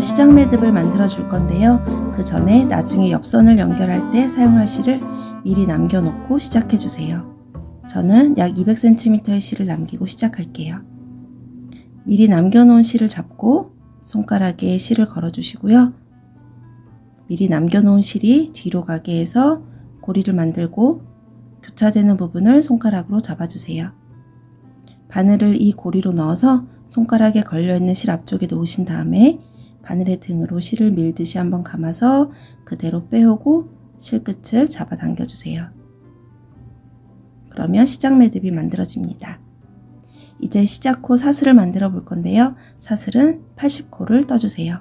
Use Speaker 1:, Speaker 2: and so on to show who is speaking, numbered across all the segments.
Speaker 1: 먼저 시작 매듭을 만들어 줄 건데요. 그 전에 나중에 옆선을 연결할 때 사용할 실을 미리 남겨놓고 시작해 주세요. 저는 약 200cm의 실을 남기고 시작할게요. 미리 남겨놓은 실을 잡고 손가락에 실을 걸어 주시고요. 미리 남겨놓은 실이 뒤로 가게 해서 고리를 만들고 교차되는 부분을 손가락으로 잡아주세요. 바늘을 이 고리로 넣어서 손가락에 걸려있는 실 앞쪽에 놓으신 다음에 바늘의 등으로 실을 밀듯이 한번 감아서 그대로 빼오고 실 끝을 잡아 당겨주세요. 그러면 시작 매듭이 만들어집니다. 이제 시작코 사슬을 만들어 볼 건데요. 사슬은 80코를 떠주세요.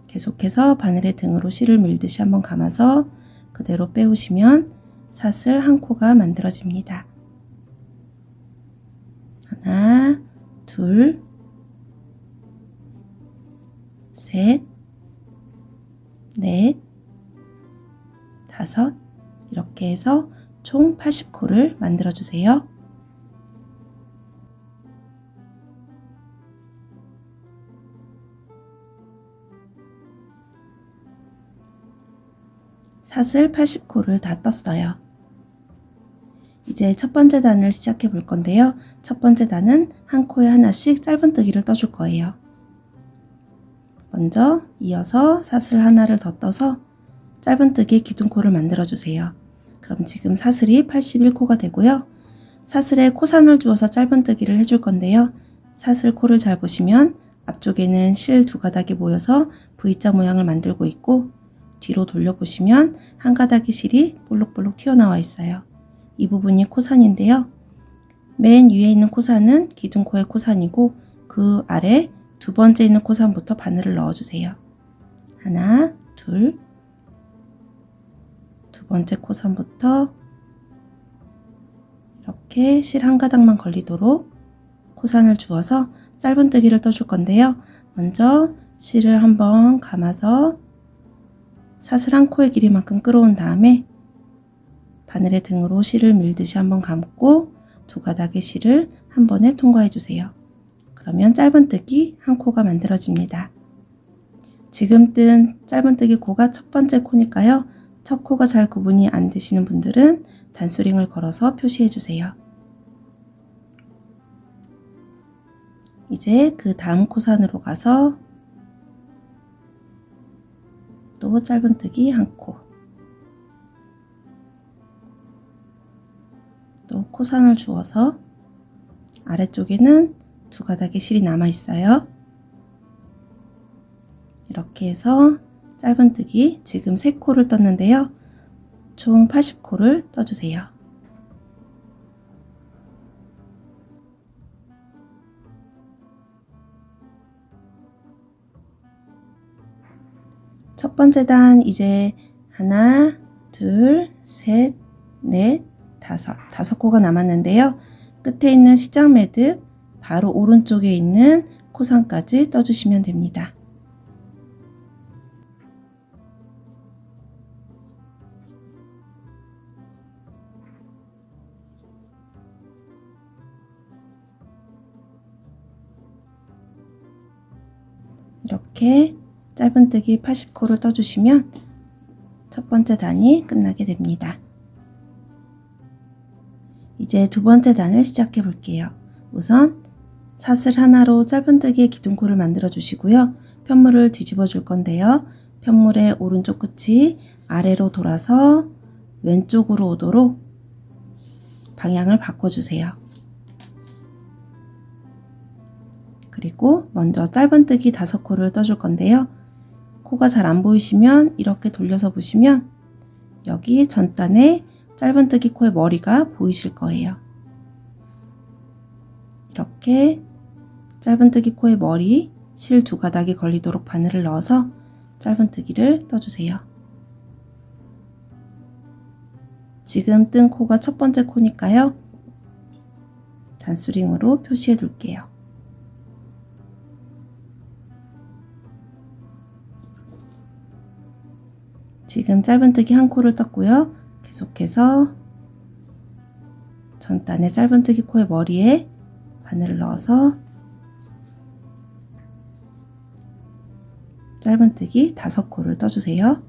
Speaker 1: 계속해서 바늘의 등으로 실을 밀듯이 한번 감아서 그대로 빼오시면 사슬 한 코가 만들어집니다. 하나, 둘, 셋, 넷, 다섯, 이렇게 해서 총 80코를 만들어 주세요. 사슬 80코를 다 떴어요. 이제 첫 번째 단을 시작해 볼 건데요. 첫 번째 단은 한 코에 하나씩 짧은뜨기를 떠줄 거예요. 먼저 이어서 사슬 하나를 더 떠서 짧은뜨기 기둥코를 만들어 주세요. 그럼 지금 사슬이 81코가 되고요. 사슬에 코산을 주어서 짧은뜨기를 해줄 건데요. 사슬 코를 잘 보시면 앞쪽에는 실 두 가닥이 모여서 V자 모양을 만들고 있고 뒤로 돌려보시면 한 가닥의 실이 볼록볼록 튀어나와 있어요. 이 부분이 코산인데요. 맨 위에 있는 코산은 기둥코의 코산이고 그 아래 두 번째 있는 코산부터 바늘을 넣어주세요. 하나, 둘, 두 번째 코산부터 이렇게 실 한 가닥만 걸리도록 코산을 주어서 짧은뜨기를 떠줄 건데요. 먼저 실을 한번 감아서 사슬 한 코의 길이만큼 끌어온 다음에 바늘의 등으로 실을 밀듯이 한번 감고 두 가닥의 실을 한 번에 통과해 주세요. 그러면 짧은뜨기 한 코가 만들어집니다. 지금 뜬 짧은뜨기 코가 첫 번째 코니까요. 첫 코가 잘 구분이 안 되시는 분들은 단수링을 걸어서 표시해 주세요. 이제 그 다음 코산으로 가서 또 짧은뜨기 한 코, 또 코산을 주어서 아래쪽에는 두 가닥의 실이 남아 있어요. 이렇게 해서 짧은뜨기 지금 3코를 떴는데요. 총 80코를 떠주세요. 첫 번째 단 이제 하나, 둘, 셋, 넷, 다섯 코가 남았는데요. 끝에 있는 시작 매듭 바로 오른쪽에 있는 코산까지 떠주시면 됩니다. 이렇게 짧은뜨기 80코를 떠주시면 첫 번째 단이 끝나게 됩니다. 이제 두 번째 단을 시작해 볼게요. 우선 사슬 하나로 짧은뜨기의 기둥코를 만들어 주시고요. 편물을 뒤집어 줄 건데요. 편물의 오른쪽 끝이 아래로 돌아서 왼쪽으로 오도록 방향을 바꿔주세요. 그리고 먼저 짧은뜨기 5코를 떠줄 건데요. 코가 잘 안 보이시면 이렇게 돌려서 보시면 여기 전단에 짧은뜨기 코의 머리가 보이실 거예요. 이렇게 짧은뜨기 코의 머리, 실 두 가닥이 걸리도록 바늘을 넣어서 짧은뜨기를 떠주세요. 지금 뜬 코가 첫 번째 코니까요. 단수링으로 표시해 둘게요. 지금 짧은뜨기 한 코를 떴고요. 계속해서 전단에 짧은뜨기 코의 머리에 바늘을 넣어서 짧은뜨기 5코를 떠주세요.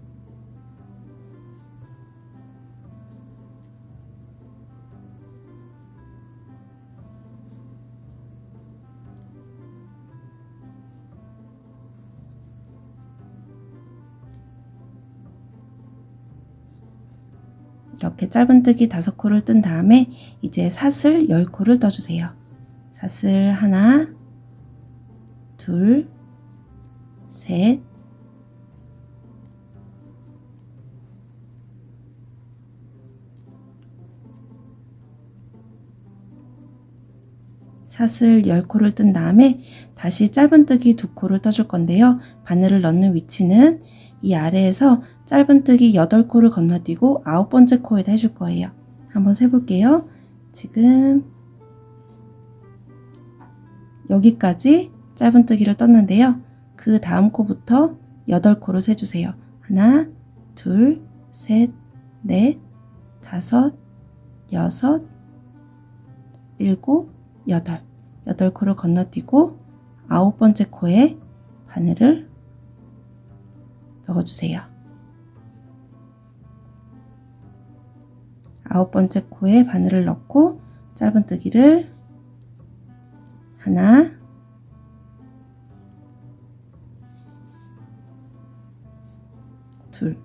Speaker 1: 이렇게 짧은뜨기 5코를 뜬 다음에 이제 사슬 10코를 떠주세요. 사슬 하나, 둘, 셋, 사슬 10코를 뜬 다음에 다시 짧은뜨기 2코를 떠줄 건데요. 바늘을 넣는 위치는 이 아래에서 짧은뜨기 8코를 건너뛰고 9번째 코에다 해줄 거예요. 한번 세볼게요. 지금 여기까지 짧은뜨기를 떴는데요. 그 다음 코부터 8코를 세주세요. 하나, 둘, 셋, 넷, 다섯, 여섯, 일곱, 여덟. 8코를 건너뛰고 9번째 코에 바늘을 넣어주세요. 9번째 코에 바늘을 넣고 짧은뜨기를 하나, 둘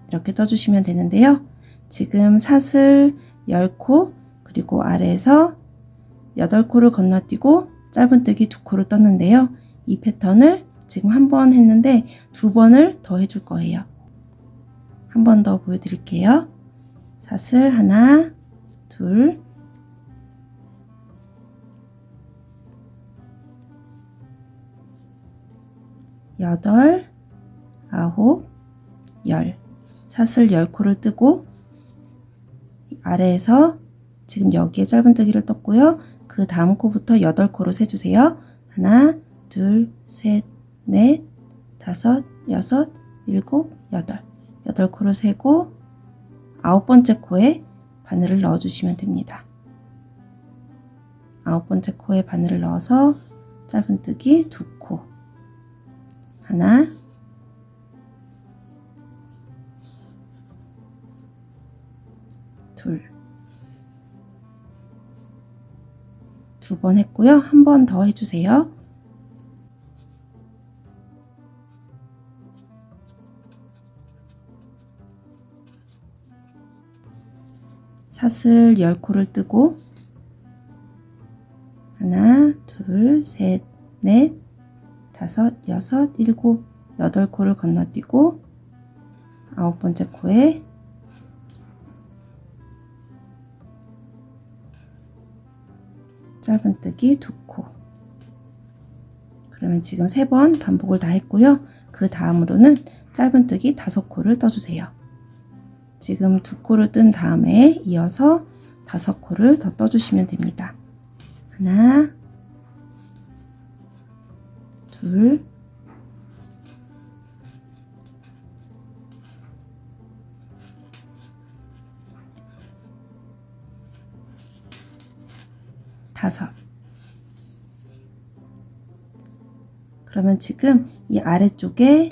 Speaker 1: 이렇게 떠주시면 되는데요. 지금 사슬 10코 그리고 아래에서 8코를 건너뛰고 짧은뜨기 2코를 떴는데요. 이 패턴을 지금 한 번 했는데 2번을 더 해줄 거예요. 한 번 더 보여드릴게요. 사슬 하나, 둘, 여덟, 아홉, 열. 사슬 10코를 뜨고 아래에서 지금 여기에 짧은뜨기를 떴고요. 그 다음 코부터 8코를 세주세요. 하나, 둘, 셋, 넷, 다섯, 여섯, 일곱, 여덟. 8코를 세고 9번째 코에 바늘을 넣어주시면 됩니다. 9번째 코에 바늘을 넣어서 짧은뜨기 2코. 하나, 둘. 2번 했고요. 한 번 더 해주세요. 사슬 10코를 뜨고 하나, 둘, 셋, 넷, 다섯, 여섯, 일곱, 8코를 건너뛰고 9번째 코에 짧은뜨기 2코. 그러면 지금 3번 반복을 다 했고요. 그 다음으로는 짧은뜨기 5코를 떠주세요. 지금 2코를 뜬 다음에 이어서 5코를 더 떠주시면 됩니다. 하나, 둘, 다섯. 그러면 지금 이 아래쪽에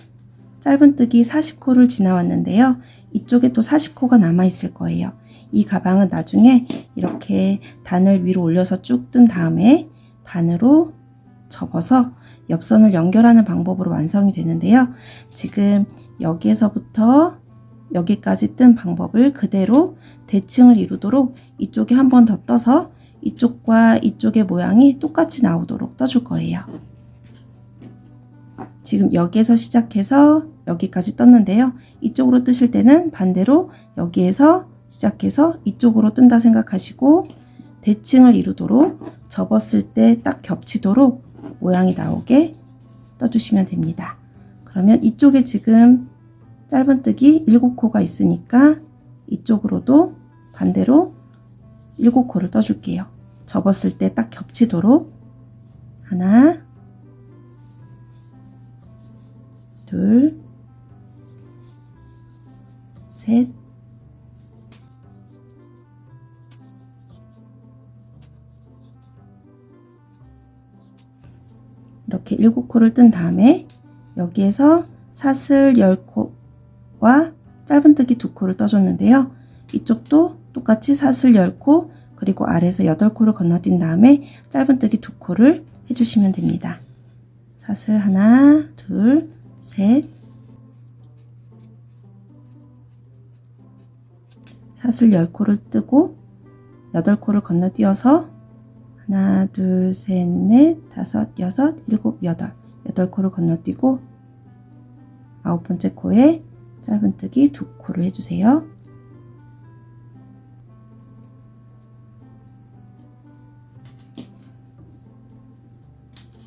Speaker 1: 짧은뜨기 40코를 지나왔는데요. 이쪽에 또 40코가 남아 있을 거예요. 이 가방은 나중에 이렇게 단을 위로 올려서 쭉 뜬 다음에 반으로 접어서 옆선을 연결하는 방법으로 완성이 되는데요. 지금 여기에서부터 여기까지 뜬 방법을 그대로 대칭을 이루도록 이쪽에 한 번 더 떠서 이쪽과 이쪽의 모양이 똑같이 나오도록 떠줄 거예요. 지금 여기에서 시작해서 여기까지 떴는데요. 이쪽으로 뜨실 때는 반대로 여기에서 시작해서 이쪽으로 뜬다 생각하시고 대칭을 이루도록 접었을 때 딱 겹치도록 모양이 나오게 떠주시면 됩니다. 그러면 이쪽에 지금 짧은뜨기 7코가 있으니까 이쪽으로도 반대로 7코를 떠줄게요. 접었을 때 딱 겹치도록 하나, 둘, 셋, 이렇게 7코를 뜬 다음에 여기에서 사슬 10코와 짧은뜨기 2코를 떠줬는데요. 이쪽도 똑같이 사슬 10코 그리고 아래에서 8코를 건너뛴 다음에 짧은뜨기 2코를 해주시면 됩니다. 사슬 하나, 둘, 셋, 사슬 10코를 뜨고 8코를 건너뛰어서 하나, 둘, 셋, 넷, 다섯, 여섯, 일곱, 여덟 8코를 건너뛰고 9번째 코에 짧은뜨기 2코를 해주세요.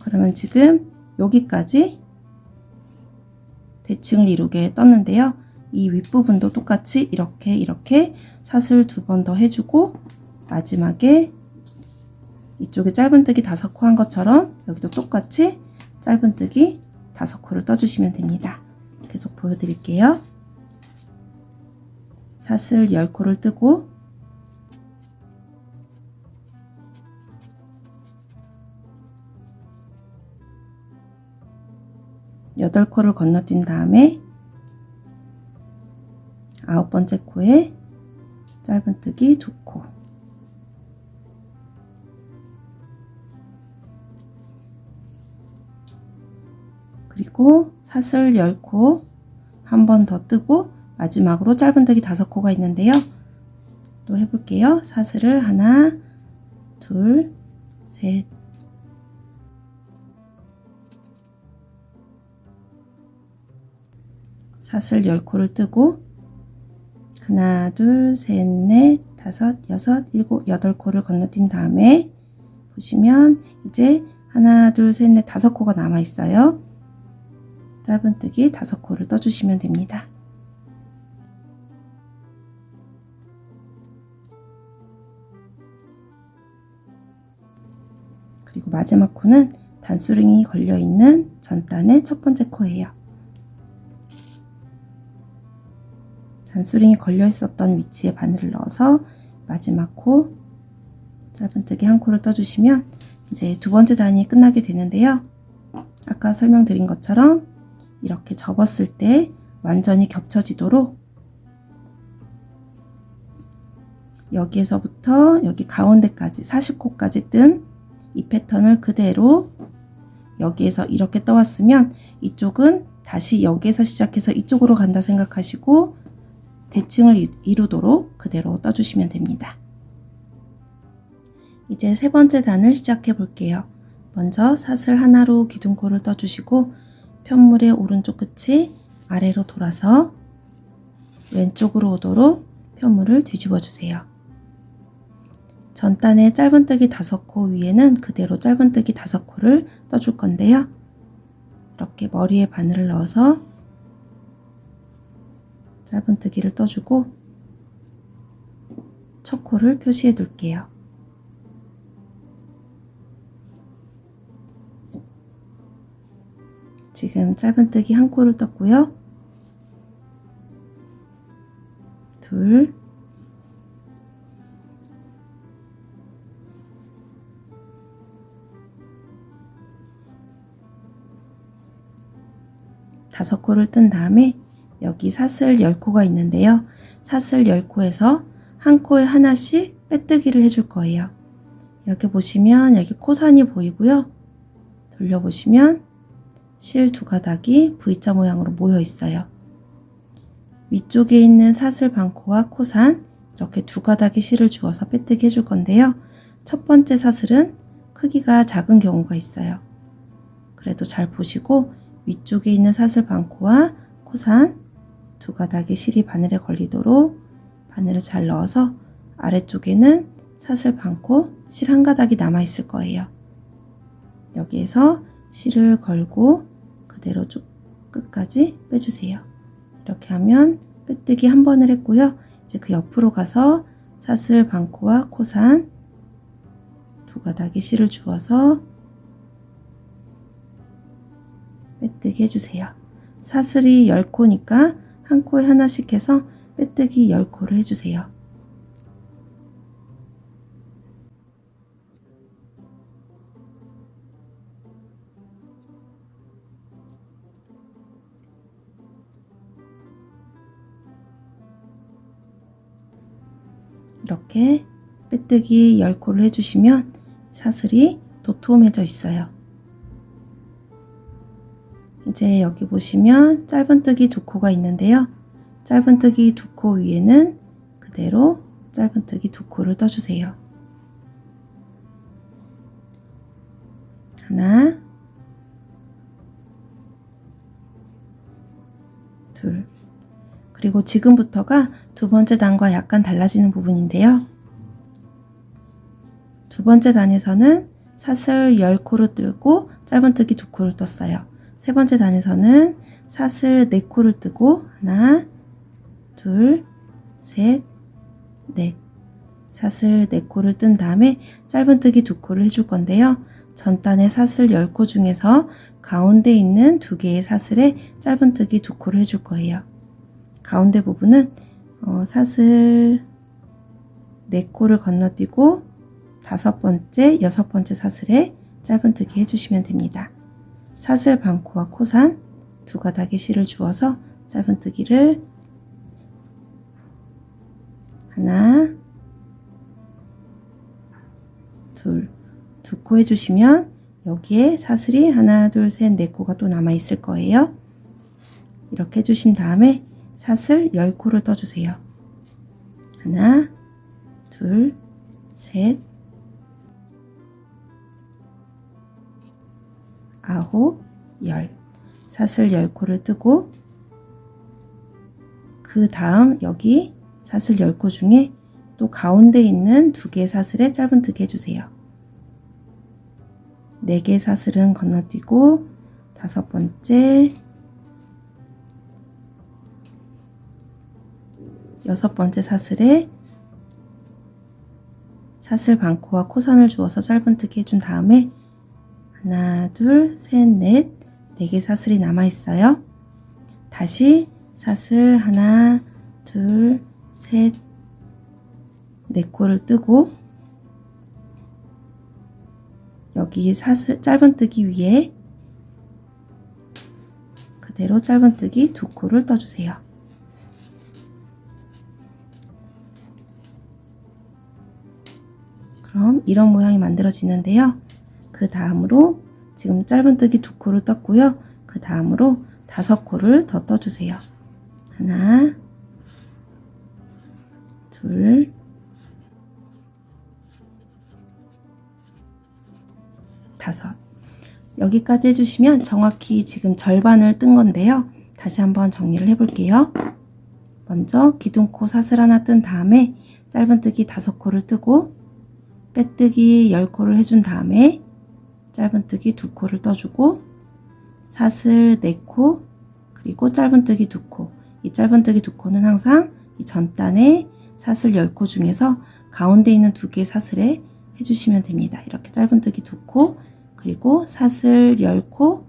Speaker 1: 그러면 지금 여기까지 대칭을 이루게 떴는데요. 이 윗부분도 똑같이 이렇게 사슬 2번 더 해주고 마지막에 이쪽에 짧은뜨기 5코 한 것처럼 여기도 똑같이 짧은뜨기 5코를 떠주시면 됩니다. 계속 보여드릴게요. 사슬 10코를 뜨고 8코를 건너뛴 다음에 9번째 코에 짧은뜨기 2코, 그리고 사슬 10코 한 번 더 뜨고 마지막으로 짧은뜨기 5코가 있는데요. 또 해볼게요. 사슬을 하나, 둘, 셋, 사슬 10코를 뜨고 하나, 둘, 셋, 넷, 다섯, 여섯, 일곱, 8코를 건너뛴 다음에 보시면 이제 하나, 둘, 셋, 넷, 5코가 남아 있어요. 짧은뜨기 5코를 떠주시면 됩니다. 그리고 마지막 코는 단수링이 걸려있는 전단의 첫 번째 코예요. 단수링이 걸려 있었던 위치에 바늘을 넣어서 마지막 코 짧은뜨기 1코를 떠주시면 이제 두 번째 단이 끝나게 되는데요. 아까 설명드린 것처럼 이렇게 접었을 때 완전히 겹쳐지도록 여기에서부터 여기 가운데까지 40코까지 뜬 이 패턴을 그대로 여기에서 이렇게 떠왔으면 이쪽은 다시 여기에서 시작해서 이쪽으로 간다 생각하시고 대칭을 이루도록 그대로 떠주시면 됩니다. 이제 세 번째 단을 시작해 볼게요. 먼저 사슬 하나로 기둥코를 떠주시고 편물의 오른쪽 끝이 아래로 돌아서 왼쪽으로 오도록 편물을 뒤집어 주세요. 전단의 짧은뜨기 5코 위에는 그대로 짧은뜨기 5코를 떠줄 건데요. 이렇게 머리에 바늘을 넣어서 짧은뜨기를 떠주고 첫 코를 표시해 둘게요. 지금 짧은뜨기 1코를 떴고요. 둘, 다섯 코를 뜬 다음에 여기 사슬 10코가 있는데요. 사슬 10코에서 한 코에 하나씩 빼뜨기를 해줄 거예요. 이렇게 보시면 여기 코산이 보이고요. 돌려보시면 실 2가닥이 V자 모양으로 모여 있어요. 위쪽에 있는 사슬 반코와 코산 이렇게 2가닥의 실을 주어서 빼뜨기 해줄 건데요. 첫 번째 사슬은 크기가 작은 경우가 있어요. 그래도 잘 보시고 위쪽에 있는 사슬 반코와 코산 2가닥의 실이 바늘에 걸리도록 바늘을 잘 넣어서 아래쪽에는 사슬 반코 실 1가닥이 남아 있을 거예요. 여기에서 실을 걸고 그대로 쭉 끝까지 빼주세요. 이렇게 하면 빼뜨기 한 번을 했고요. 이제 그 옆으로 가서 사슬 반코와 코산 2가닥의 실을 주어서 빼뜨기 해주세요. 사슬이 10코니까 한 코에 하나씩 해서 빼뜨기 10코를 해주세요. 이렇게 빼뜨기 10코를 해주시면 사슬이 도톰해져 있어요. 이제 여기 보시면 짧은뜨기 2코가 있는데요. 짧은뜨기 2코 위에는 그대로 짧은뜨기 2코를 떠주세요. 하나, 둘. 그리고 지금부터가 두 번째 단과 약간 달라지는 부분인데요. 두 번째 단에서는 사슬 10코를 뜨고 짧은뜨기 2코를 떴어요. 세 번째 단에서는 사슬 4코를 뜨고 하나, 둘, 셋, 넷. 사슬 4코를 뜬 다음에 짧은뜨기 2코를 해줄 건데요. 전단의 사슬 10코 중에서 가운데 있는 2개의 사슬에 짧은뜨기 2코를 해줄 거예요. 가운데 부분은 사슬 4코를 건너뛰고 5번째, 6번째 사슬에 짧은뜨기 해주시면 됩니다. 사슬 반코와 코산 2가닥의 실을 주어서 짧은뜨기를 하나, 둘, 2코 해주시면 여기에 사슬이 하나, 둘, 셋, 4코가 또 남아 있을 거예요. 이렇게 해주신 다음에 사슬 10코를 떠주세요. 하나, 둘, 셋, 아홉, 열. 사슬 10코를 뜨고 그 다음 여기 사슬 10코 중에 또 가운데 있는 2개의 사슬에 짧은뜨기 해주세요. 4개의 사슬은 건너뛰고 5번째, 6번째 사슬에 사슬 반코와 코산을 주어서 짧은뜨기 해준 다음에 하나, 둘, 셋, 넷, 4개 사슬이 남아 있어요. 다시 사슬 하나, 둘, 셋, 4코를 뜨고 여기 사슬 짧은뜨기 위에 그대로 짧은뜨기 2코를 떠주세요. 그럼 이런 모양이 만들어지는데요. 그 다음으로 지금 짧은뜨기 2코를 떴고요. 그 다음으로 5코를 더 떠주세요. 하나, 둘, 다섯. 여기까지 해주시면 정확히 지금 절반을 뜬 건데요. 다시 한번 정리를 해볼게요. 먼저 기둥코 사슬 하나 뜬 다음에 짧은뜨기 5코를 뜨고 빼뜨기 10코를 해준 다음에 짧은뜨기 2코를 떠주고 사슬 4코 그리고 짧은뜨기 2코. 이 짧은뜨기 2코는 항상 이 전단에 사슬 10코 중에서 가운데 있는 2개의 사슬에 해주시면 됩니다. 이렇게 짧은뜨기 2코 그리고 사슬 10코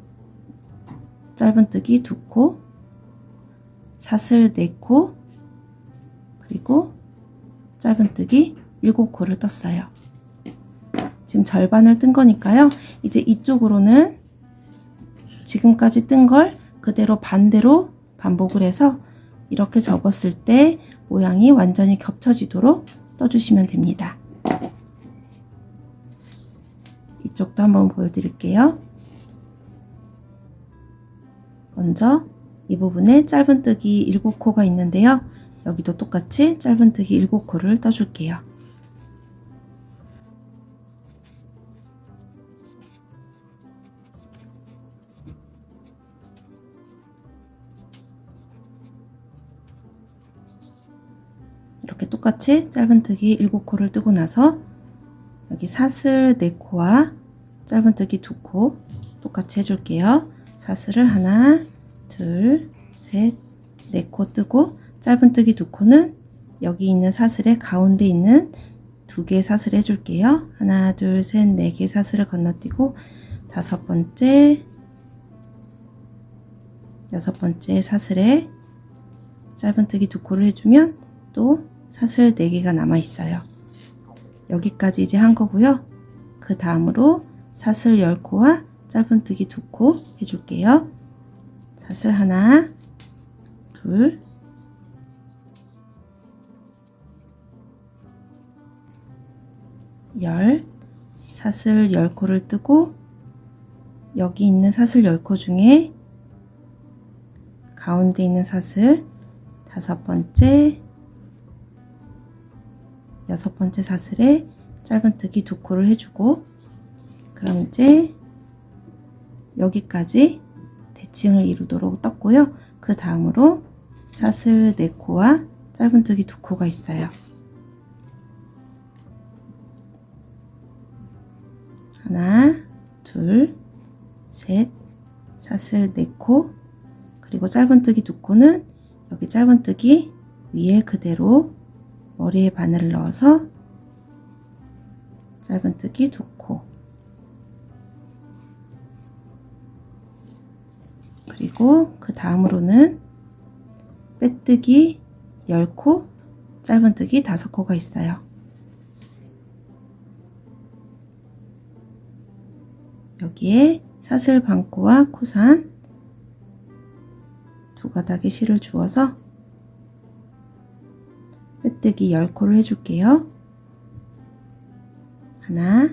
Speaker 1: 짧은뜨기 2코 사슬 4코 그리고 짧은뜨기 7코를 떴어요. 지금 절반을 뜬 거니까요. 이제 이쪽으로는 지금까지 뜬 걸 그대로 반대로 반복을 해서 이렇게 접었을 때 모양이 완전히 겹쳐지도록 떠주시면 됩니다. 이쪽도 한번 보여드릴게요. 먼저 이 부분에 짧은뜨기 7코가 있는데요. 여기도 똑같이 짧은뜨기 7코를 떠줄게요. 이렇게 똑같이 짧은뜨기 7코를 뜨고 나서 여기 사슬 4코와 짧은뜨기 2코 똑같이 해줄게요. 사슬을 하나, 둘, 셋, 4코 뜨고 짧은뜨기 2코는 여기 있는 사슬의 가운데 있는 2개의 사슬 해줄게요. 하나, 둘, 셋, 4개의 사슬을 건너뛰고 5번째, 6번째 사슬에 짧은뜨기 2코를 해주면 또 사슬 4개가 남아 있어요. 여기까지 이제 한 거고요. 그 다음으로 사슬 10코와 짧은뜨기 2코 해줄게요. 사슬 하나, 둘, 사슬 10코를 뜨고 여기 있는 사슬 10코 중에 가운데 있는 사슬 5번째, 6번째 사슬에 짧은뜨기 2코를 해주고, 그럼 이제 여기까지 대칭을 이루도록 떴고요. 그 다음으로 사슬 4코와 짧은뜨기 2코가 있어요. 하나, 둘, 셋, 사슬 4코, 그리고 짧은뜨기 2코는 여기 짧은뜨기 위에 그대로 머리에 바늘을 넣어서 짧은뜨기 2코, 그리고 그 다음으로는 빼뜨기 10코, 짧은뜨기 5코가 있어요. 여기에 사슬 반코와 코산 2가닥의 실을 주어서 빼뜨기 10코를 해줄게요. 하나,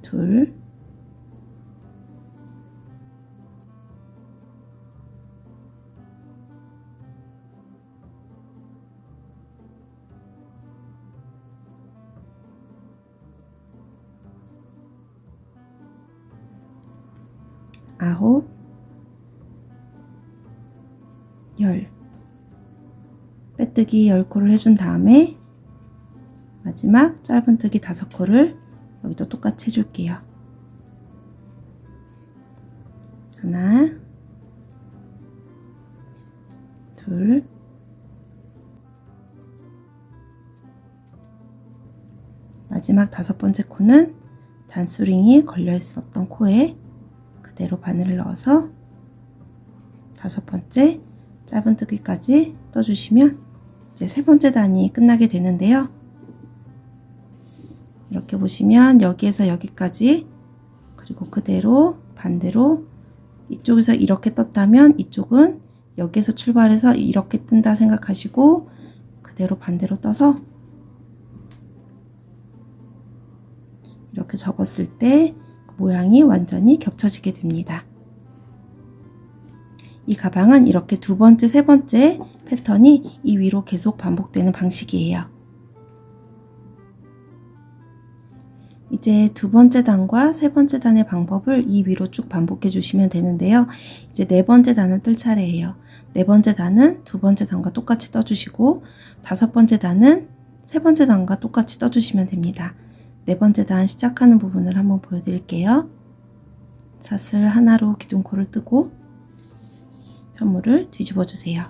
Speaker 1: 둘, 아홉, 10. 빼뜨기 10코를 해준 다음에 마지막 짧은뜨기 5코를 여기도 똑같이 해줄게요. 하나, 둘, 마지막 5번째 코는 단수링이 걸려 있었던 코에 그대로 바늘을 넣어서 5번째 짧은뜨기까지 떠주시면 이제 3번째 단이 끝나게 되는데요. 이렇게 보시면 여기에서 여기까지, 그리고 그대로 반대로 이쪽에서 이렇게 떴다면 이쪽은 여기에서 출발해서 이렇게 뜬다 생각하시고 그대로 반대로 떠서 이렇게 접었을 때 모양이 완전히 겹쳐지게 됩니다. 이 가방은 이렇게 2번째, 3번째 패턴이 이 위로 계속 반복되는 방식이에요. 이제 2번째 단과 3번째 단의 방법을 이 위로 쭉 반복해 주시면 되는데요. 이제 4번째 단을 뜰 차례예요. 4번째 단은 2번째 단과 똑같이 떠주시고 5번째 단은 3번째 단과 똑같이 떠주시면 됩니다. 4번째 단 시작하는 부분을 한번 보여드릴게요. 사슬 하나로 기둥코를 뜨고 편물을 뒤집어 주세요.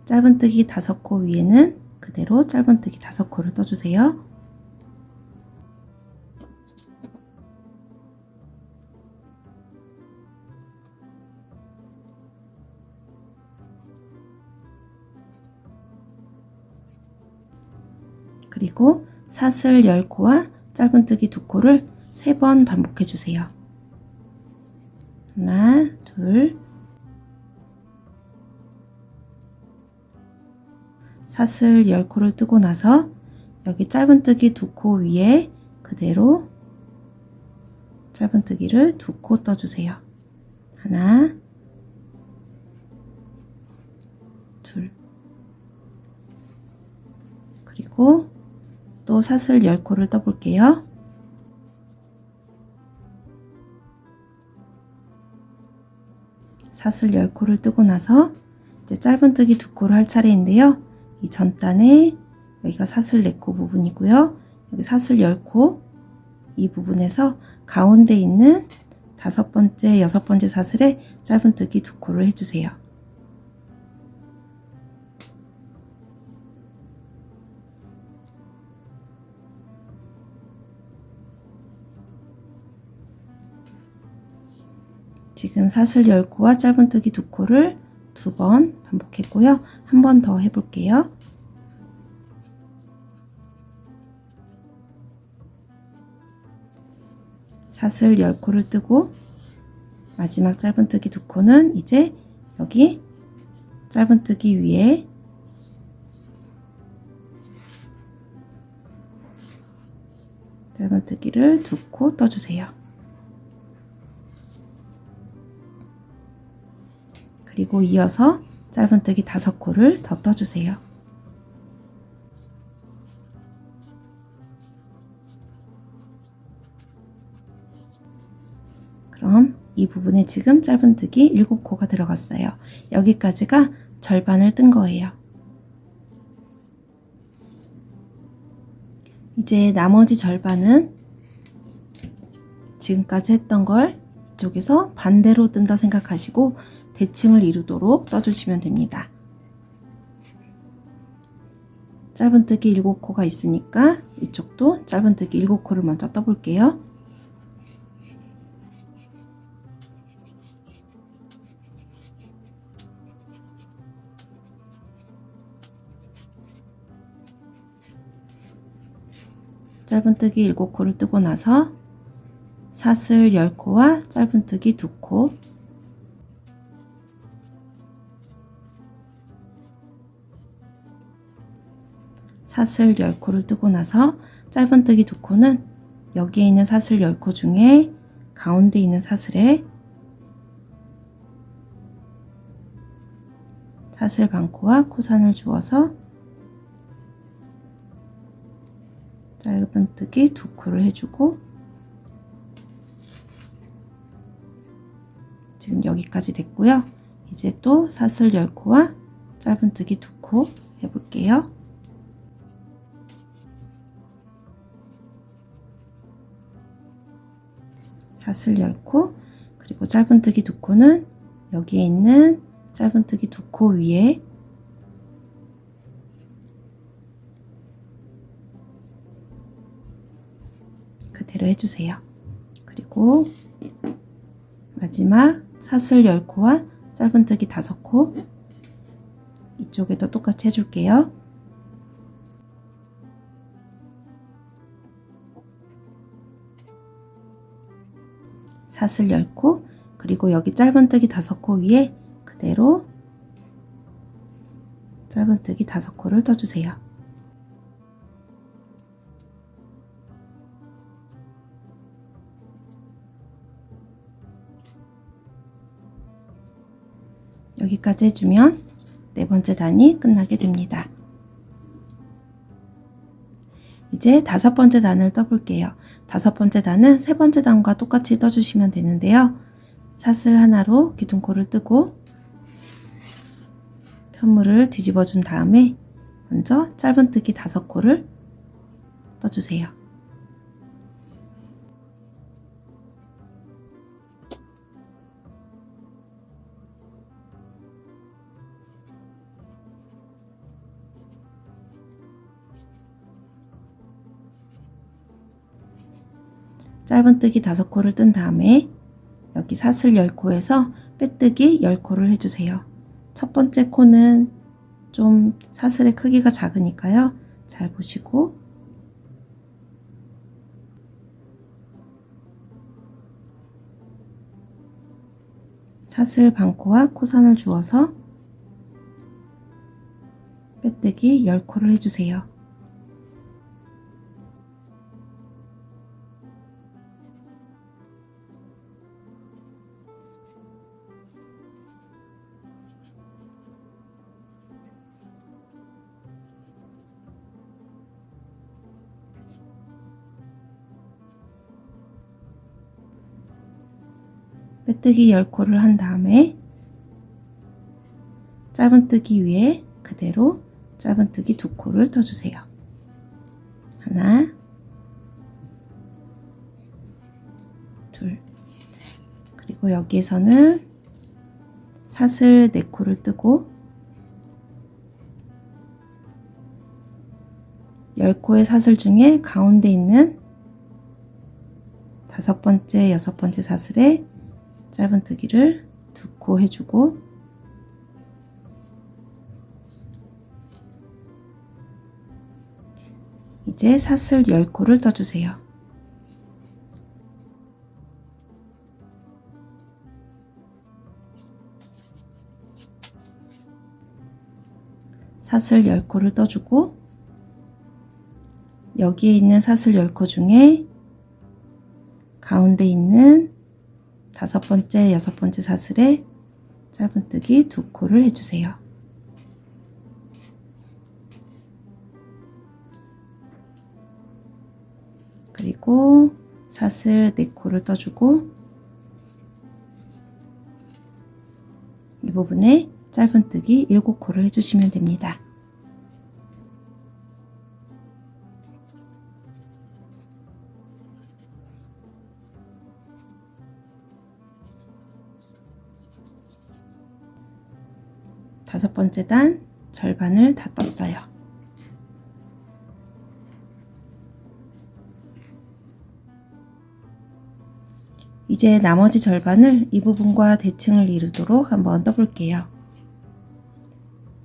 Speaker 1: 짧은뜨기 5코 위에는 그대로 짧은뜨기 5코를 떠주세요. 그리고 사슬 10코와 짧은뜨기 2코를 3번 반복해 주세요. 하나, 둘, 사슬 10코를 뜨고 나서 여기 짧은뜨기 2코 위에 그대로 짧은뜨기를 2코 떠주세요. 하나, 둘, 그리고 또 사슬 10코를 떠볼게요. 사슬 10코를 뜨고 나서 이제 짧은뜨기 2코를 할 차례인데요. 이 전단에 여기가 사슬 4코 부분이고요. 여기 사슬 10코 이 부분에서 가운데 있는 5번째, 6번째 사슬에 짧은뜨기 2코를 해주세요. 지금 사슬 10코와 짧은뜨기 2코를 2번 반복했고요. 한 번 더 해볼게요. 사슬 10코를 뜨고 마지막 짧은뜨기 2코는 이제 여기 짧은뜨기 위에 짧은뜨기를 2코 떠주세요. 그리고 이어서 짧은뜨기 5코를 더 떠주세요. 그럼 이 부분에 지금 짧은뜨기 7코가 들어갔어요. 여기까지가 절반을 뜬 거예요. 이제 나머지 절반은 지금까지 했던 걸 이쪽에서 반대로 뜬다 생각하시고 대칭을 이루도록 떠주시면 됩니다. 짧은뜨기 7코가 있으니까 이쪽도 짧은뜨기 7코를 먼저 떠볼게요. 짧은뜨기 7코를 뜨고 나서 사슬 10코와 짧은뜨기 2코, 사슬 10코를 뜨고 나서 짧은뜨기 2코는 여기에 있는 사슬 10코 중에 가운데 있는 사슬에 사슬 반코와 코산을 주어서 짧은뜨기 2코를 해주고 지금 여기까지 됐고요. 이제 또 사슬 10코와 짧은뜨기 2코 해볼게요. 사슬 10코 그리고 짧은뜨기 2코는 여기에 있는 짧은뜨기 2코 위에 그대로 해주세요. 그리고 마지막 사슬 10코와 짧은뜨기 5코 이쪽에도 똑같이 해줄게요. 사슬 10코 그리고 여기 짧은뜨기 5코 위에 그대로 짧은뜨기 5코를 떠주세요. 여기까지 해주면 네 번째 단이 끝나게 됩니다. 이제 5번째 단을 떠볼게요. 5번째 단은 세 번째 단과 똑같이 떠주시면 되는데요. 사슬 하나로 기둥코를 뜨고 편물을 뒤집어 준 다음에 먼저 짧은뜨기 5코를 떠주세요. 짧은뜨기 5코를 뜬 다음에 여기 사슬 10코에서 빼뜨기 10코를 해주세요. 첫 번째 코는 좀 사슬의 크기가 작으니까요. 잘 보시고 사슬 반코와 코선을 주어서 빼뜨기 10코를 해주세요. 빼뜨기 10코를 한 다음에 짧은뜨기 위에 그대로 짧은뜨기 2코를 떠주세요. 하나, 둘, 그리고 여기에서는 사슬 4코를 뜨고 10코의 사슬 중에 가운데 있는 5번째, 6번째 사슬에 짧은뜨기를 2코 해주고 이제 사슬 10코를 떠주세요. 사슬 10코를 떠주고 여기에 있는 사슬 10코 중에 가운데 있는 5번째, 6번째 사슬에 짧은뜨기 2코를 해주세요. 그리고 사슬 4코를 떠주고 이 부분에 짧은뜨기 7코를 해주시면 됩니다. 다섯 번째 단 절반을 다 떴어요. 이제 나머지 절반을 이 부분과 대칭을 이루도록 한번 떠볼게요.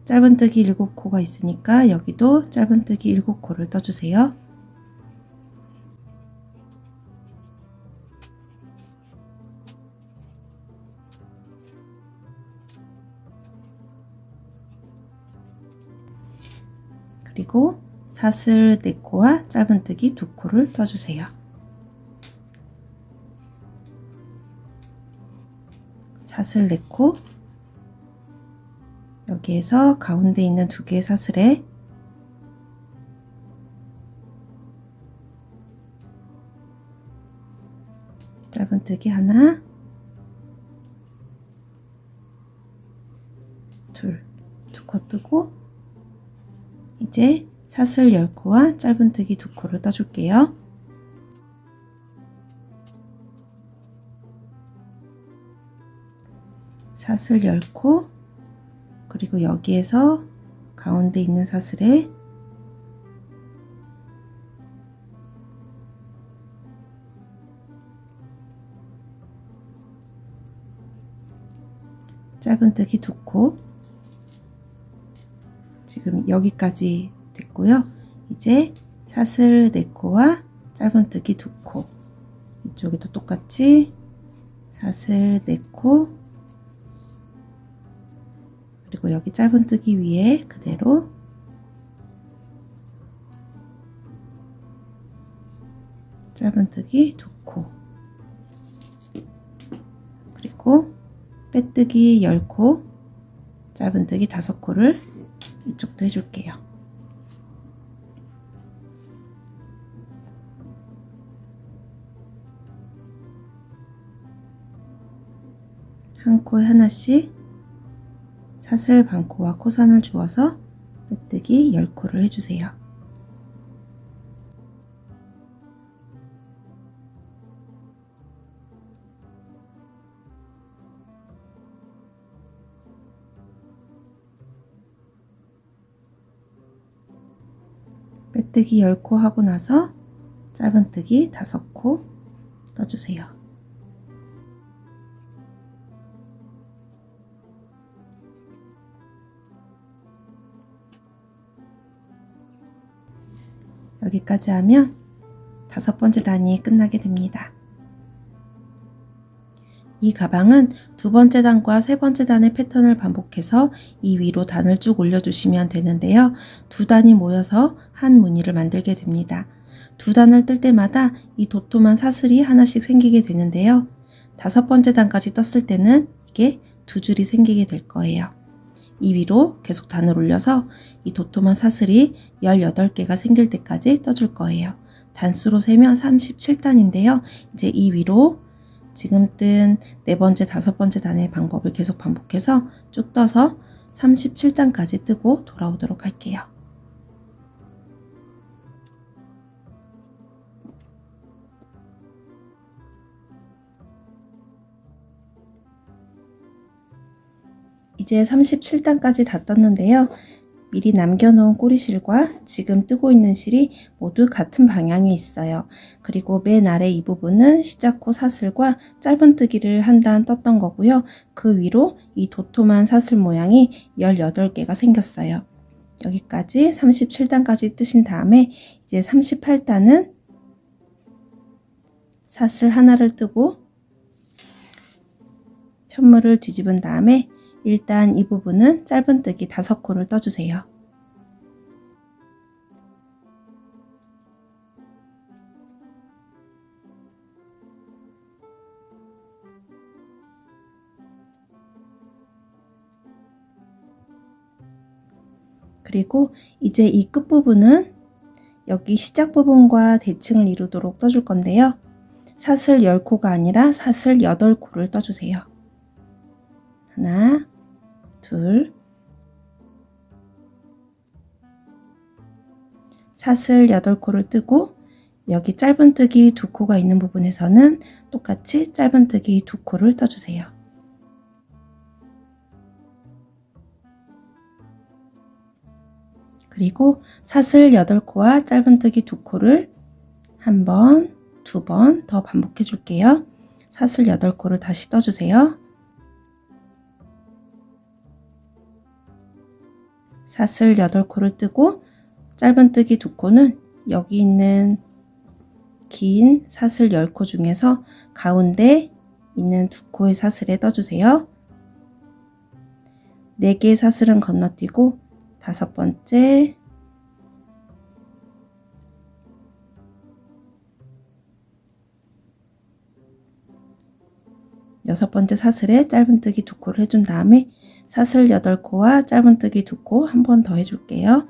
Speaker 1: 짧은뜨기 7코가 있으니까 여기도 짧은뜨기 7코를 떠주세요. 그리고 사슬 4코와 짧은뜨기 2코를 떠주세요. 사슬 4코, 여기에서 가운데 있는 2개의 사슬에 짧은뜨기 하나, 둘, 2코 뜨고 이제 사슬 10코와 짧은뜨기 2코를 떠줄게요. 사슬 10코, 그리고 여기에서 가운데 있는 사슬에 짧은뜨기 2코, 지금 여기까지 됐고요. 이제 사슬 4코와 짧은뜨기 2코, 이쪽에도 똑같이 사슬 4코, 그리고 여기 짧은뜨기 위에 그대로 짧은뜨기 2코, 그리고 빼뜨기 10코, 짧은뜨기 5코를 이쪽도 해줄게요. 한 코에 하나씩 사슬 반코와 코선을 주어서 빼뜨기 10코를 해주세요. 빼뜨기 10코 하고 나서 짧은뜨기 5코 떠주세요. 여기까지 하면 5번째 단이 끝나게 됩니다. 이 가방은 2번째 단과 3번째 단의 패턴을 반복해서 이 위로 단을 쭉 올려주시면 되는데요. 2단이 모여서 한 무늬를 만들게 됩니다. 2단을 뜰 때마다 이 도톰한 사슬이 하나씩 생기게 되는데요. 5번째 단까지 떴을 때는 이게 2줄이 생기게 될 거예요. 이 위로 계속 단을 올려서 이 도톰한 사슬이 18개가 생길 때까지 떠줄 거예요. 단수로 세면 37단인데요. 이제 이 위로 지금 뜬 4번째, 5번째 단의 방법을 계속 반복해서 쭉 떠서 37단까지 뜨고 돌아오도록 할게요. 이제 37단까지 다 떴는데요. 미리 남겨놓은 꼬리실과 지금 뜨고 있는 실이 모두 같은 방향에 있어요. 그리고 맨 아래 이 부분은 시작코 사슬과 짧은뜨기를 한 단 떴던 거고요. 그 위로 이 도톰한 사슬 모양이 18개가 생겼어요. 여기까지 37단까지 뜨신 다음에 이제 38단은 사슬 하나를 뜨고 편물을 뒤집은 다음에 일단 이 부분은 짧은뜨기 5코를 떠주세요. 그리고 이제 이 끝부분은 여기 시작 부분과 대칭을 이루도록 떠줄 건데요. 사슬 10코가 아니라 사슬 8코를 떠주세요. 하나, 둘, 사슬 8코를 뜨고 여기 짧은뜨기 2코가 있는 부분에서는 똑같이 짧은뜨기 2코를 떠주세요. 그리고 사슬 8코와 짧은뜨기 2코를 한 번, 두 번 더 반복해 줄게요. 사슬 8코를 다시 떠주세요. 사슬 8코를 뜨고 짧은뜨기 2코는 여기 있는 긴 사슬 10코 중에서 가운데 있는 2코의 사슬에 떠주세요. 4개의 사슬은 건너뛰고 5번째, 여섯 번째 사슬에 짧은뜨기 2코를 해준 다음에 사슬 8코와 짧은뜨기 2코 한 번 더 해줄게요.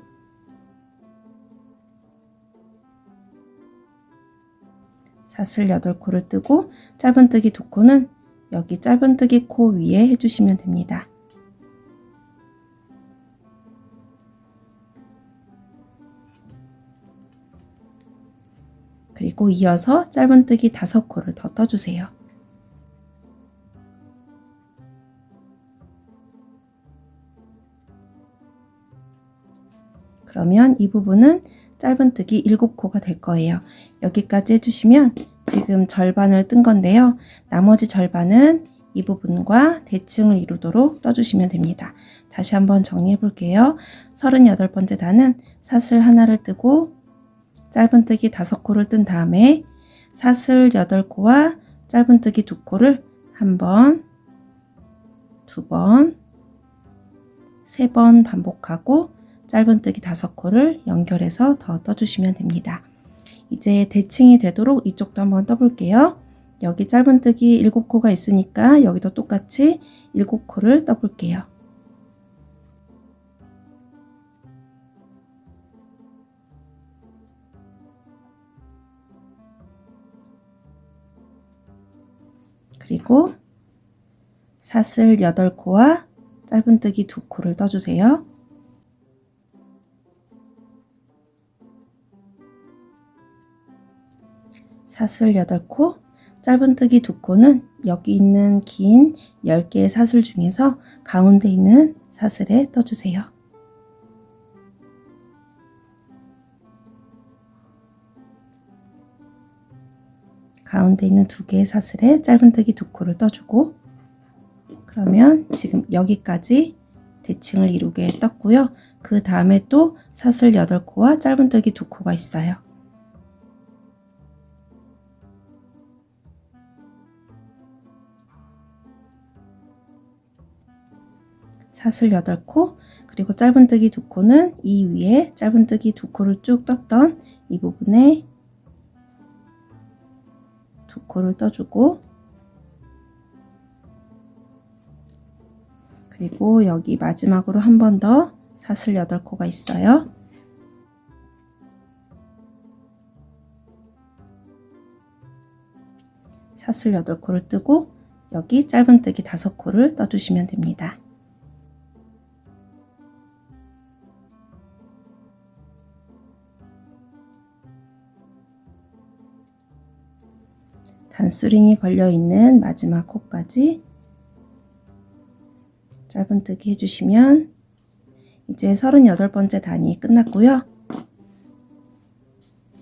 Speaker 1: 사슬 8코를 뜨고 짧은뜨기 2코는 여기 짧은뜨기 코 위에 해주시면 됩니다. 그리고 이어서 짧은뜨기 5코를 더 떠주세요. 그러면 이 부분은 짧은뜨기 7코가 될 거예요. 여기까지 해주시면 지금 절반을 뜬 건데요. 나머지 절반은 이 부분과 대칭을 이루도록 떠주시면 됩니다. 다시 한번 정리해 볼게요. 38번째 단은 사슬 하나를 뜨고 짧은뜨기 5코를 뜬 다음에 사슬 8코와 짧은뜨기 2코를 한 번, 두 번, 3번 반복하고 짧은뜨기 5코를 연결해서 더 떠주시면 됩니다. 이제 대칭이 되도록 이쪽도 한번 떠볼게요. 여기 짧은뜨기 7코가 있으니까 여기도 똑같이 7코를 떠볼게요. 그리고 사슬 8코와 짧은뜨기 2코를 떠주세요. 사슬 8코, 짧은뜨기 2코는 여기 있는 긴 10개의 사슬 중에서 가운데 있는 사슬에 떠주세요. 가운데 있는 2개의 사슬에 짧은뜨기 2코를 떠주고, 그러면 지금 여기까지 대칭을 이루게 떴고요. 그 다음에 또 사슬 8코와 짧은뜨기 2코가 있어요. 사슬 8코, 그리고 짧은뜨기 2코는 이 위에 짧은뜨기 2코를 쭉 떴던 이 부분에 2코를 떠주고, 그리고 여기 마지막으로 한 번 더 사슬 8코가 있어요. 사슬 8코를 뜨고 여기 짧은뜨기 5코를 떠주시면 됩니다. 단수링이 걸려 있는 마지막 코까지 짧은뜨기 해주시면 이제 38번째 단이 끝났고요.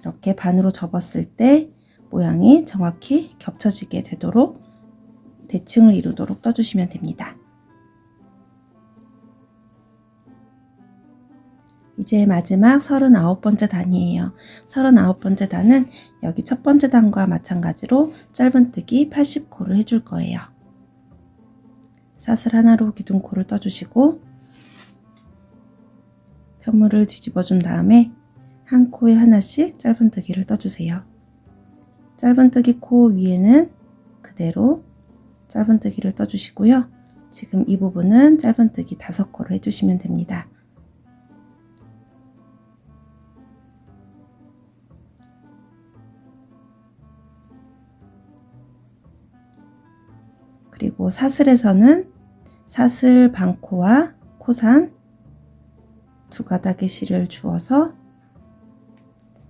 Speaker 1: 이렇게 반으로 접었을 때 모양이 정확히 겹쳐지게 되도록 대칭을 이루도록 떠주시면 됩니다. 이제 마지막 39번째 단이에요. 39번째 단은 여기 첫 번째 단과 마찬가지로 짧은뜨기 80코를 해줄 거예요. 사슬 하나로 기둥코를 떠주시고 편물을 뒤집어 준 다음에 한 코에 하나씩 짧은뜨기를 떠주세요. 짧은뜨기 코 위에는 그대로 짧은뜨기를 떠주시고요. 지금 이 부분은 짧은뜨기 5코를 해주시면 됩니다. 그리고 사슬에서는 사슬 반코와 코산 두 가닥의 실을 주어서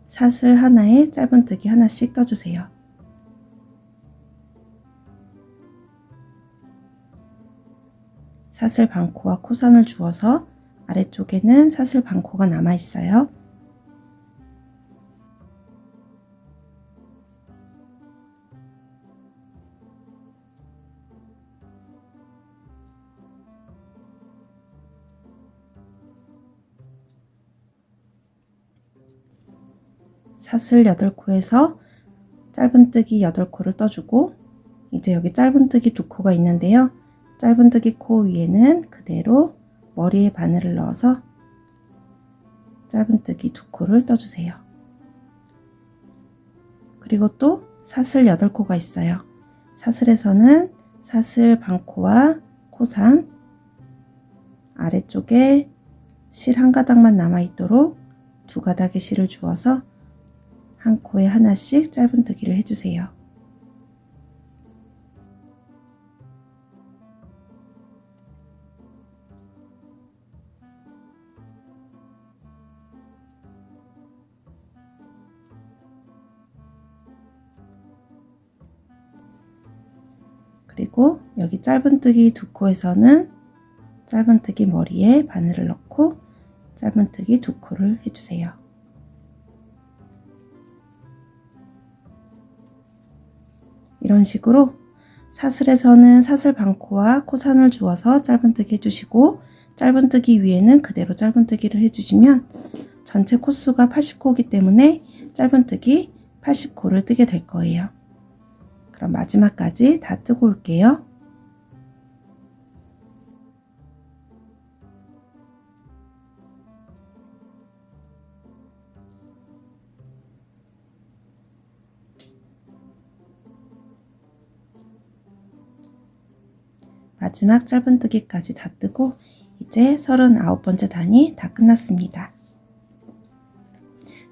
Speaker 1: 사슬 하나에 짧은뜨기 하나씩 떠주세요. 사슬 반코와 코산을 주어서 아래쪽에는 사슬 반코가 남아 있어요. 사슬 8코에서 짧은뜨기 8코를 떠주고 이제 여기 짧은뜨기 2코가 있는데요. 짧은뜨기 코 위에는 그대로 머리에 바늘을 넣어서 짧은뜨기 2코를 떠주세요. 그리고 또 사슬 8코가 있어요. 사슬에서는 사슬 반코와 코산 아래쪽에 실 한 가닥만 남아 있도록 두 가닥의 실을 주어서 한 코에 하나씩 짧은뜨기를 해주세요. 그리고 여기 짧은뜨기 2코에서는 짧은뜨기 머리에 바늘을 넣고 짧은뜨기 2코를 해주세요. 이런 식으로 사슬에서는 사슬 반코와 코산을 주어서 짧은뜨기 해주시고 짧은뜨기 위에는 그대로 짧은뜨기를 해주시면 전체 코수가 80코이기 때문에 짧은뜨기 80코를 뜨게 될 거예요. 그럼 마지막까지 다 뜨고 올게요. 마지막 짧은뜨기까지 다 뜨고 이제 39번째 단이 다 끝났습니다.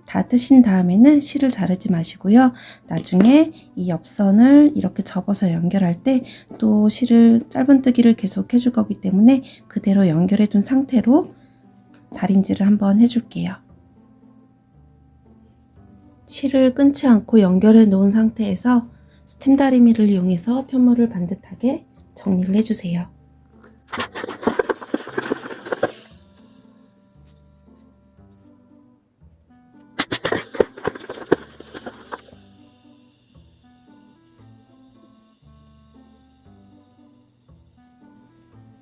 Speaker 1: 다 뜨신 다음에는 실을 자르지 마시고요. 나중에 이 옆선을 이렇게 접어서 연결할 때 또 실을 짧은뜨기를 계속 해줄 거기 때문에 그대로 연결해 둔 상태로 다림질을 한번 해줄게요. 실을 끊지 않고 연결해 놓은 상태에서 스팀 다리미를 이용해서 편물을 반듯하게 정리를 해주세요.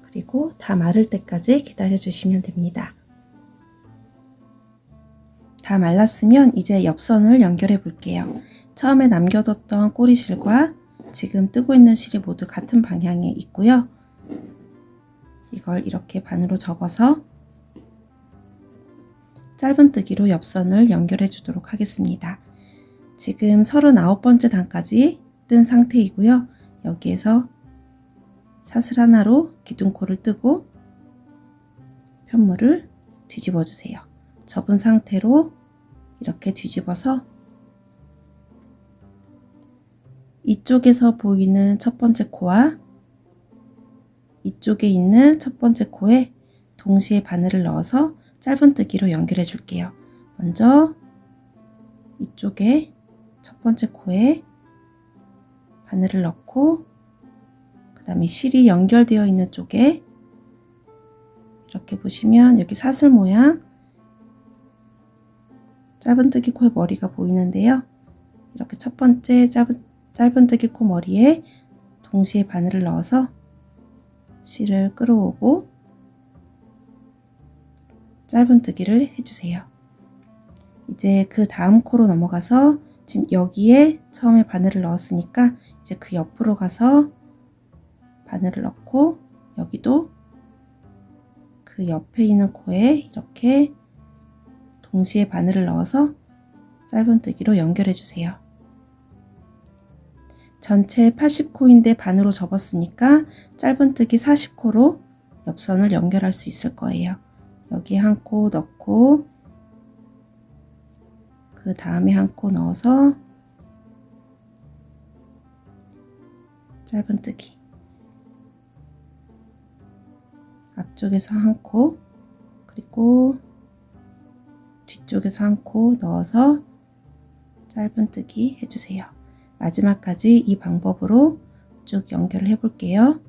Speaker 1: 그리고 다 마를 때까지 기다려 주시면 됩니다. 다 말랐으면 이제 옆선을 연결해 볼게요. 처음에 남겨뒀던 꼬리실과 지금 뜨고 있는 실이 모두 같은 방향에 있고요. 이걸 이렇게 반으로 접어서 짧은뜨기로 옆선을 연결해 주도록 하겠습니다. 지금 39번째 단까지 뜬 상태이고요. 여기에서 사슬 하나로 기둥코를 뜨고 편물을 뒤집어 주세요. 접은 상태로 이렇게 뒤집어서 이쪽에서 보이는 첫 번째 코와 이쪽에 있는 첫 번째 코에 동시에 바늘을 넣어서 짧은뜨기로 연결해 줄게요. 먼저 이쪽에 첫 번째 코에 바늘을 넣고 그 다음에 실이 연결되어 있는 쪽에 이렇게 보시면 여기 사슬 모양 짧은뜨기 코의 머리가 보이는데요. 이렇게 첫 번째 짧은뜨기 코 머리에 동시에 바늘을 넣어서 실을 끌어오고 짧은뜨기를 해주세요. 이제 그 다음 코로 넘어가서 지금 여기에 처음에 바늘을 넣었으니까 이제 그 옆으로 가서 바늘을 넣고 여기도 그 옆에 있는 코에 이렇게 동시에 바늘을 넣어서 짧은뜨기로 연결해 주세요. 전체 80코인데 반으로 접었으니까 짧은뜨기 40코로 옆선을 연결할 수 있을 거예요. 여기에 한 코 넣고 그 다음에 한 코 넣어서 짧은뜨기 앞쪽에서 한 코, 그리고 뒤쪽에서 한 코 넣어서 짧은뜨기 해주세요. 마지막까지 이 방법으로 쭉 연결을 해 볼게요.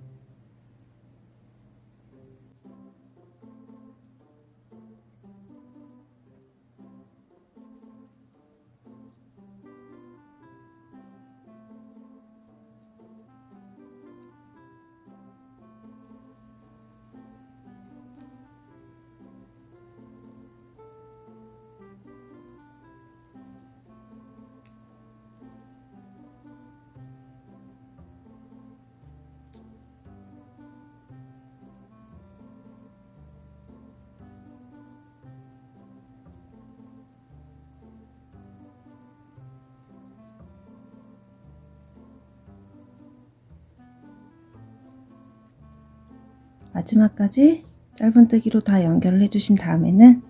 Speaker 1: 마지막까지 짧은뜨기로 다 연결을 해주신 다음에는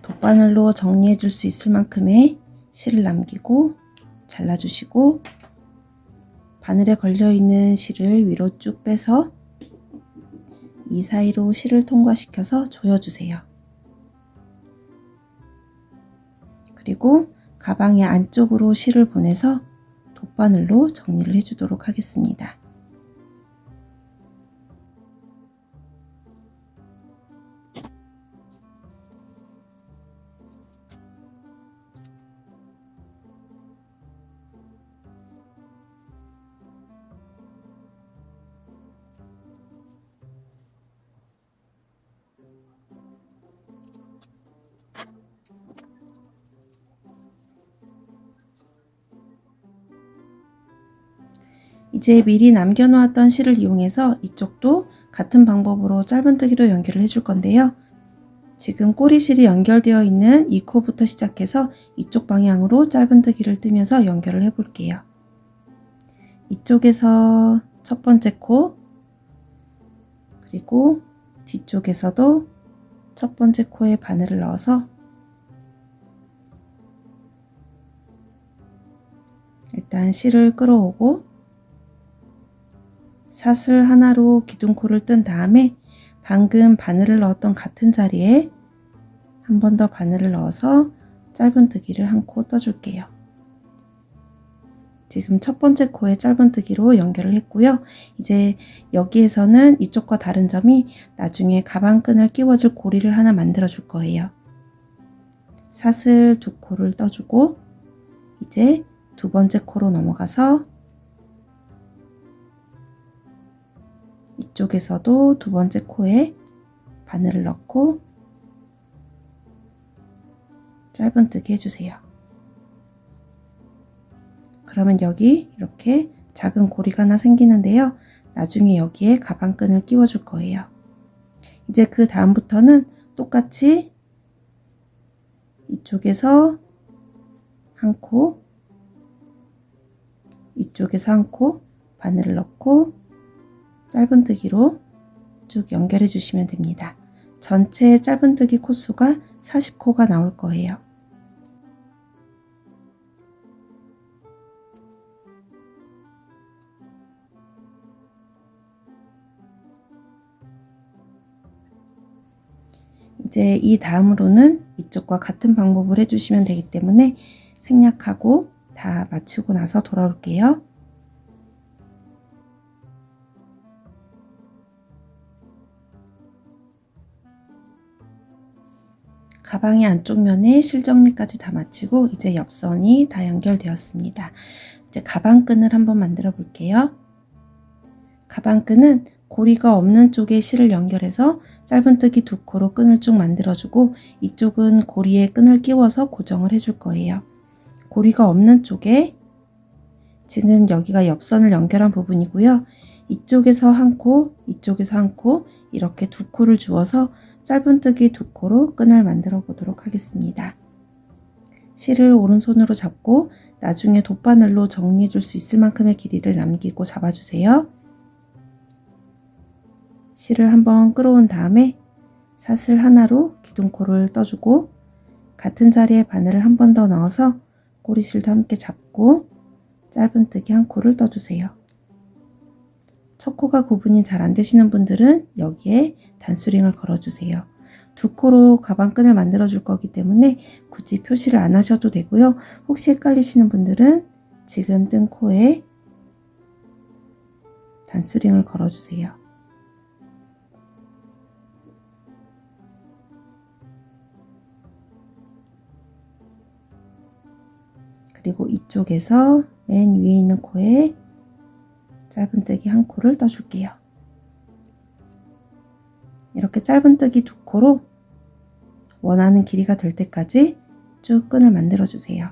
Speaker 1: 돗바늘로 정리해 줄 수 있을 만큼의 실을 남기고 잘라주시고, 바늘에 걸려있는 실을 위로 쭉 빼서 이 사이로 실을 통과시켜서 조여주세요. 그리고 가방의 안쪽으로 실을 보내서 돗바늘로 정리를 해주도록 하겠습니다. 이제 미리 남겨놓았던 실을 이용해서 이쪽도 같은 방법으로 짧은뜨기로 연결을 해줄 건데요. 지금 꼬리실이 연결되어 있는 이 코부터 시작해서 이쪽 방향으로 짧은뜨기를 뜨면서 연결을 해 볼게요. 이쪽에서 첫 번째 코, 그리고 뒤쪽에서도 첫 번째 코에 바늘을 넣어서 일단 실을 끌어오고 사슬 하나로 기둥코를 뜬 다음에 방금 바늘을 넣었던 같은 자리에 한 번 더 바늘을 넣어서 짧은뜨기를 한 코 떠줄게요. 지금 첫 번째 코에 짧은뜨기로 연결을 했고요. 이제 여기에서는 이쪽과 다른 점이 나중에 가방끈을 끼워줄 고리를 하나 만들어 줄 거예요. 사슬 두 코를 떠주고 이제 두 번째 코로 넘어가서 이쪽에서도 두 번째 코에 바늘을 넣고 짧은뜨기 해주세요. 그러면 여기 이렇게 작은 고리가 하나 생기는데요. 나중에 여기에 가방끈을 끼워 줄 거예요. 이제 그 다음부터는 똑같이 이쪽에서 한 코, 이쪽에서 한 코 바늘을 넣고 짧은뜨기로 쭉 연결해 주시면 됩니다. 전체 짧은뜨기 코수가 40코가 나올 거예요. 이제 이 다음으로는 이쪽과 같은 방법을 해주시면 되기 때문에 생략하고 다 마치고 나서 돌아올게요. 가방의 안쪽 면에 실 정리까지 다 마치고 이제 옆선이 다 연결되었습니다. 이제 가방끈을 한번 만들어 볼게요. 가방끈은 고리가 없는 쪽에 실을 연결해서 짧은뜨기 두 코로 끈을 쭉 만들어주고 이쪽은 고리에 끈을 끼워서 고정을 해줄 거예요. 고리가 없는 쪽에 지금 여기가 옆선을 연결한 부분이고요. 이쪽에서 한 코, 이쪽에서 한 코 이렇게 두 코를 주어서 짧은뜨기 두 코로 끈을 만들어 보도록 하겠습니다. 실을 오른손으로 잡고 나중에 돗바늘로 정리해 줄 수 있을 만큼의 길이를 남기고 잡아주세요. 실을 한번 끌어온 다음에 사슬 하나로 기둥코를 떠주고 같은 자리에 바늘을 한 번 더 넣어서 꼬리실도 함께 잡고 짧은뜨기 한 코를 떠주세요. 첫 코가 구분이 잘 안 되시는 분들은 여기에 단수링을 걸어주세요. 두 코로 가방끈을 만들어 줄 거기 때문에 굳이 표시를 안 하셔도 되고요. 혹시 헷갈리시는 분들은 지금 뜬 코에 단수링을 걸어주세요. 그리고 이쪽에서 맨 위에 있는 코에 짧은뜨기 한 코를 떠줄게요. 이렇게 짧은뜨기 두 코로 원하는 길이가 될 때까지 쭉 끈을 만들어 주세요.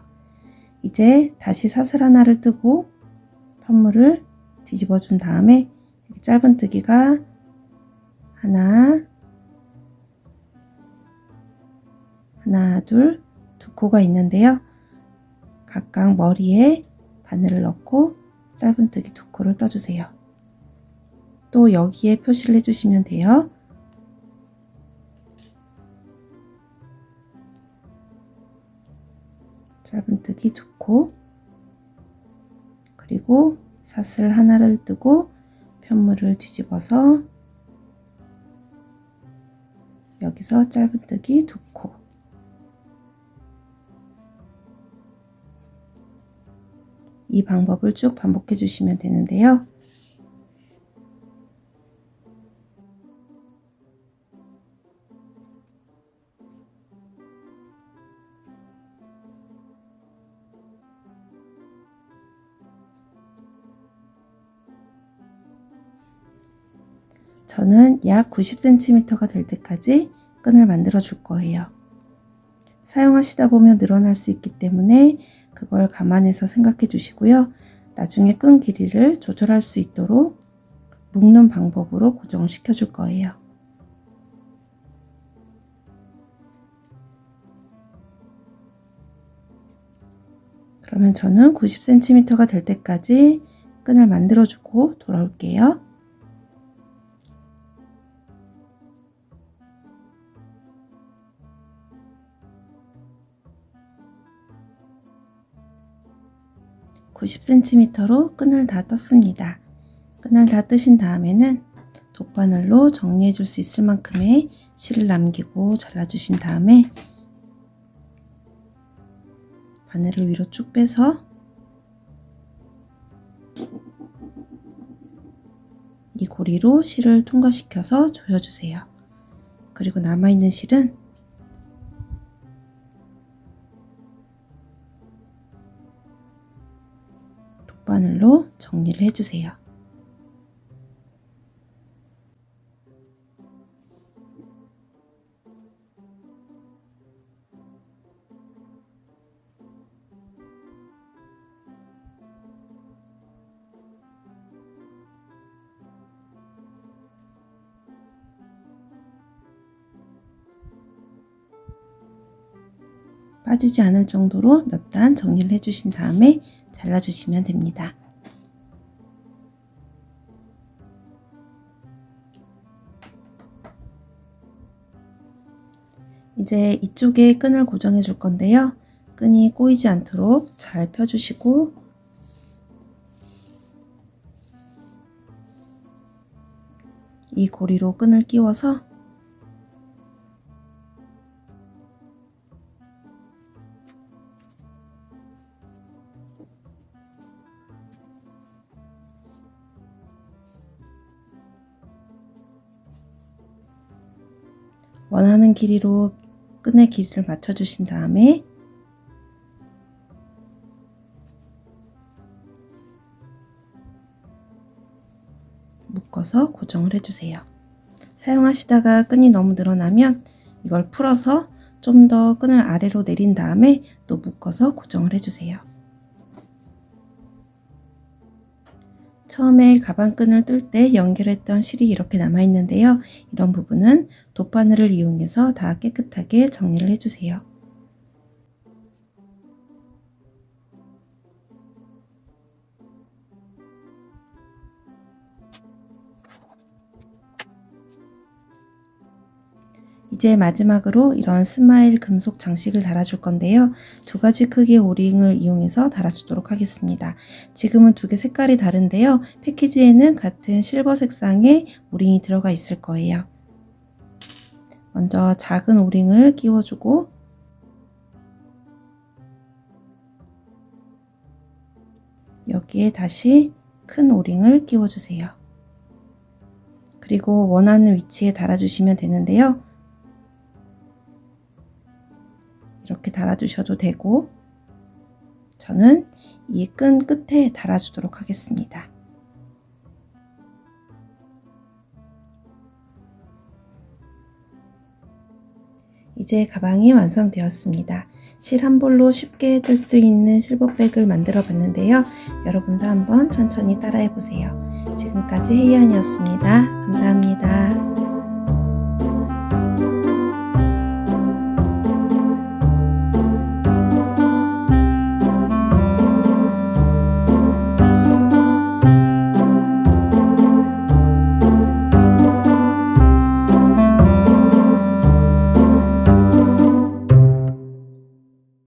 Speaker 1: 이제 다시 사슬 하나를 뜨고 편물을 뒤집어 준 다음에 짧은뜨기가 하나, 둘, 두 코가 있는데요. 각각 머리에 바늘을 넣고 짧은뜨기 두 코를 떠주세요. 또 여기에 표시를 해주시면 돼요. 짧은뜨기 두 코, 그리고 사슬 하나를 뜨고 편물을 뒤집어서 여기서 짧은뜨기 두 코, 이 방법을 쭉 반복해 주시면 되는데요. 저는 약 90cm가 될 때까지 끈을 만들어 줄 거예요. 사용하시다 보면 늘어날 수 있기 때문에 그걸 감안해서 생각해 주시고요. 나중에 끈 길이를 조절할 수 있도록 묶는 방법으로 고정을 시켜 줄 거예요. 그러면 저는 90cm가 될 때까지 끈을 만들어 주고 돌아올게요. (90cm로) 끈을 다 떴습니다. 끈을 다 뜨신 다음에는 돗바늘로 정리해 줄 수 있을 만큼의 실을 남기고 잘라 주신 다음에 바늘을 위로 쭉 빼서 이 고리로 실을 통과시켜서 조여주세요. 그리고 남아있는 실은 돗바늘로 정리를 해주세요. 빠지지 않을 정도로 몇 단 정리를 해주신 다음에 잘라주시면 됩니다. 이제 이쪽에 끈을 고정해 줄 건데요. 끈이 꼬이지 않도록 잘 펴주시고 이 고리로 끈을 끼워서 원하는 길이로 끈의 길이를 맞춰 주신 다음에 묶어서 고정을 해주세요. 사용하시다가 끈이 너무 늘어나면 이걸 풀어서 좀 더 끈을 아래로 내린 다음에 또 묶어서 고정을 해주세요. 처음에 가방끈을 뜰 때 연결했던 실이 이렇게 남아 있는데요. 이런 부분은 돗바늘을 이용해서 다 깨끗하게 정리를 해주세요. 이제 마지막으로 이런 스마일 금속 장식을 달아줄 건데요. 두 가지 크기의 오링을 이용해서 달아주도록 하겠습니다. 지금은 두 개 색깔이 다른데요. 패키지에는 같은 실버 색상의 오링이 들어가 있을 거예요. 먼저 작은 오링을 끼워주고 여기에 다시 큰 오링을 끼워주세요. 그리고 원하는 위치에 달아주시면 되는데요. 이렇게 달아주셔도 되고 저는 이 끈 끝에 달아주도록 하겠습니다. 이제 가방이 완성되었습니다. 실 한 볼로 쉽게 뜰 수 있는 실버백을 만들어 봤는데요. 여러분도 한번 천천히 따라해 보세요. 지금까지 혜이안이었습니다. 감사합니다.